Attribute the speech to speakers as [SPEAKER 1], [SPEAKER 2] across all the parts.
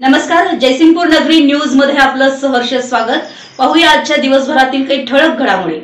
[SPEAKER 1] नमस्कार, जयसिंगपूर नगरी न्यूज मध्ये आपलं सहर्ष स्वागत। पाहूया आजच्या दिवसभरातील काही ठळक घडामोडी।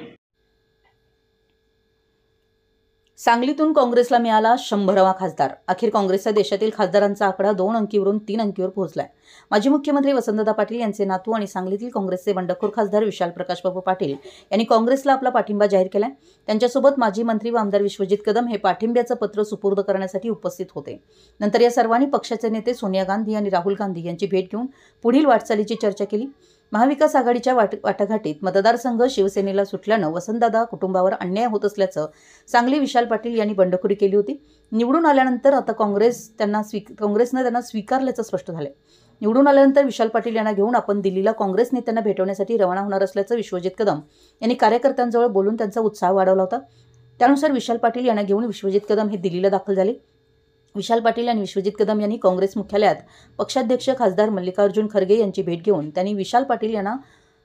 [SPEAKER 1] सांगलीतून काँग्रेसला मिळाला 100वा खासदार। अखेर काँग्रेसचा देशातील खासदारांचा आकडा 2 अंकीवरून 3 अंकीवर पोहोचलाय। माजी मुख्यमंत्री वसंतदादा पाटील यांचे नातू आणि सांगलीतील काँग्रेसचे बंडखोर खासदार विशाल प्रकाश बाबू पाटील यांनी काँग्रेसला आपला पाठिंबा जाहीर केलाय। त्यांच्यासोबत माजी मंत्री व आमदार विश्वजित कदम हे पाठिंब्याचं पत्र सुपूर्द करण्यासाठी उपस्थित होते। नंतर या सर्वांनी पक्षाचे नेते सोनिया गांधी आणि राहुल गांधी यांची भेट घेऊन पुढील वाटचालीची चर्चा केली। महाविकास आघाडीच्या वाटाघाटीत मतदारसंघ शिवसेनेला सुटल्यानं वसंतदादा कुटुंबावर अन्याय होत असल्याचं सांगली विशाल पाटील यांनी बंडखोरी केली होती। निवडून आल्यानंतर आता काँग्रेसनं त्यांना स्वीकारल्याचं स्पष्ट झाले। निवडून आल्यानंतर विशाल पाटील यांना घेऊन आपण दिल्लीला काँग्रेस नेत्यांना भेटवण्यासाठी रवाना होणार असल्याचं विश्वजित कदम यांनी कार्यकर्त्यांजवळ बोलून त्यांचा उत्साह वाढवला होता। त्यानुसार विशाल पाटील यांना घेऊन विश्वजित कदम हे दिल्लीला दाखल झाले। विशाल पाटील आणि विश्वजित कदम यांनी काँग्रेस मुख्यालयात पक्षाध्यक्ष खासदार मल्लिकार्जुन खरगे यांची भेट घेऊन त्यांनी विशाल पाटील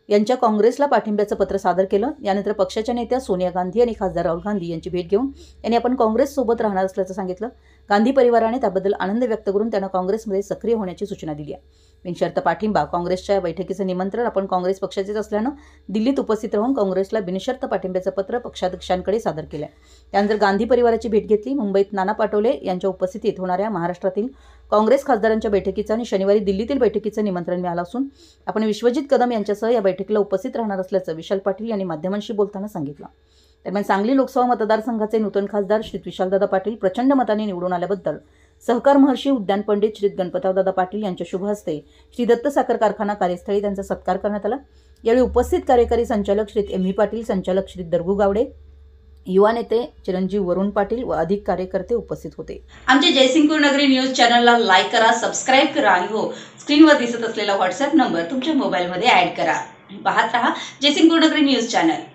[SPEAKER 1] यांच्या काँग्रेसला पाठिंब्याचं पत्र सादर केलं। यानंतर पक्षाच्या नेत्या सोनिया गांधी आणि खासदार राहुल गांधी यांची भेट घेऊन यांनी आपण काँग्रेस सोबत राहणार असल्याचं सांगितलं। गांधी परिवाराने त्याबद्दल आनंद व्यक्त करून त्यांना काँग्रेसमध्ये सक्रिय होण्याची सूचना दिली आहे। बिनशर्त पाठिंबा काँग्रेसच्या बैठकीचं निमंत्रण आपण काँग्रेस पक्षाचेच असल्यानं दिल्लीत उपस्थित राहून काँग्रेसला बिनशर्त पाठिंब्याचं पत्र पक्षाध्यक्षांकडे सादर केलं। त्यानंतर गांधी परिवाराची भेट घेतली। मुंबईत नाना पटोले यांच्या उपस्थितीत होणाऱ्या महाराष्ट्रातील काँग्रेस खासदारांच्या बैठकीचं आणि शनिवारी दिल्लीतील बैठकीचं निमंत्रण मिळालं असून आपण विश्वजित कदम यांच्यासह या बैठकीला उपस्थित राहणार असल्याचं विशाल पाटील यांनी माध्यमांशी बोलताना सांगितलं। दरम्यान सांगली लोकसभा मतदारसंघाचे नूतन खासदार श्री विशालदादा पाटील प्रचंड मताने निवडून आल्याबद्दल सहकार महर्षी उद्यान पंडित श्री गणपतरावदादा पाटील यांच्या शुभ हस्ते श्री दत्त साखर कारखाना कार्यस्थळी त्यांचा सत्कार करण्यात आला। यावेळी उपस्थित कार्यकारी संचालक श्री एम पाटील, संचालक श्री दरगू गावडे, युवा नेते चिरंजीव वरुण पाटील व अधिक कार्यकर्ते उपस्थित होते। आमच्या जयसिंगपूर नगरी न्यूज चॅनलला लाईक करा, सबस्क्राइब करा आणि हो, स्क्रीनवर दिसत असलेला व्हॉट्सअप नंबर तुमच्या मोबाईलमध्ये ऍड करा। पाहत रहा जयसिंगपूर नगरी न्यूज चॅनल।